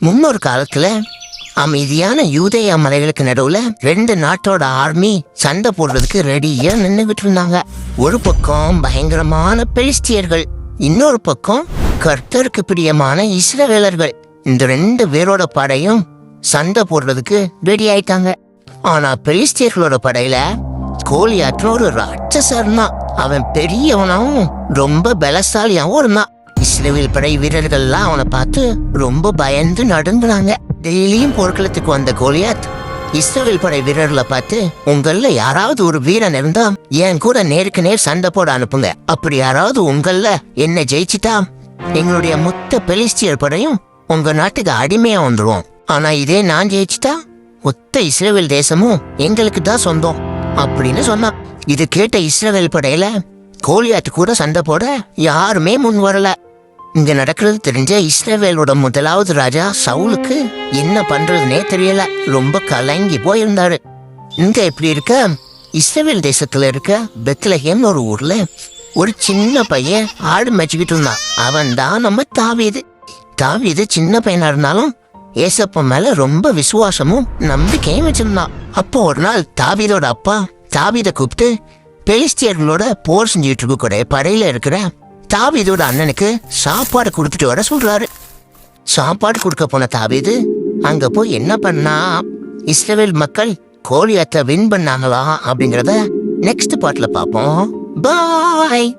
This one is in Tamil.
முன்னொரு காலத்துல அமைதியான யூதேயா மலைகளுக்கு நடுவுல 2 நாட்டோட ஆர்மி சண்டை போடுறதுக்கு ரெடியா நின்னுகிட்டு இருந்தாங்க. ஒரு பக்கம் பயங்கரமான பெலிஸ்தியர்கள், இன்னொரு பக்கம் கர்த்தருக்கு பிரியமான இஸ்ரவேலர்கள். இந்த 2 பேரோட படையும் சண்டை போடுறதுக்கு ரெடி ஆயிட்டாங்க. ஆனா பெலிஸ்தியர்களோட படையில கோலியாற்ற ஒரு ராட்சசர்னா, அவன் பெரியவனாவும் ரொம்ப பலசாலியாவும் இருந்தான். இஸ்ரவேல் படை வீரர்கள்லாம் அவனை பார்த்து ரொம்ப பயந்து நடுங்குனாங்க. டெய்லியும் போர்க்களத்துக்கு வந்த கோலியாத் இஸ்ரவேல் படை வீரர்களை பார்த்து, உங்கள யாராவது ஒரு வீரன் இருந்தா என் கூட நேருக்கு நேர் சண்டை போட அனுப்புங்க. அப்படி யாராவது உங்கள என்ன ஜெயிச்சுட்டா எங்களுடைய மொத்த பெலிஸ்தியர் படையும் உங்க நாட்டுக்கு அடிமையா வந்துருவோம். ஆனா இதே நான் ஜெயிச்சுட்டா மொத்த இஸ்ரவேல் தேசமும் எங்களுக்கு தான் சொந்தம் அப்படின்னு சொன்னான். இது கேட்ட இஸ்ரவேல் படையில கோலியாத்து கூட சண்டை போட யாருமே முன் வரல. இங்க நடக்கிறது தெரிஞ்ச இஸ்ரவேலோட முதலாவது ராஜா சவுலுக்கு என்ன பண்றதுனே தெரியல. ரொம்ப கலங்கி போயிருந்தாரு. இங்க எப்படி இருக்க, இஸ்ரவேல் தேசத்துல இருக்க பெத்லஹேம் ஒரு ஊர்ல ஒரு சின்ன பையன் ஆடு மேய்ச்சிக்கிட்டு இருந்தான். அவன் தான் நம்ம தாவீது. தாவீது சின்ன பையனா இருந்தாலும் ஏசப்பா மேல ரொம்ப விசுவாசமும் நம்பிக்கையும் வச்சிருந்தான். அப்போ ஒரு நாள் தாவீதோட அப்பா தாவீதை கூப்பிட்டு பெலிஸ்தியர்களோட போர் செஞ்சுட்டு இருக்க கூட படையில இருக்கிற தாவீதோட அண்ணனுக்கு சாப்பாடு கொடுத்துட்டு வர சொல்றாரு. சாப்பாடு கொடுக்க போன தாவீது அங்க போய் என்ன பண்ணா, இஸ்ரவேல் மக்கள் கோலியாத்தை வின் பண்ணாங்களா அப்படிங்கறத நெக்ஸ்ட் பார்ட்ல பார்ப்போம். பாய்.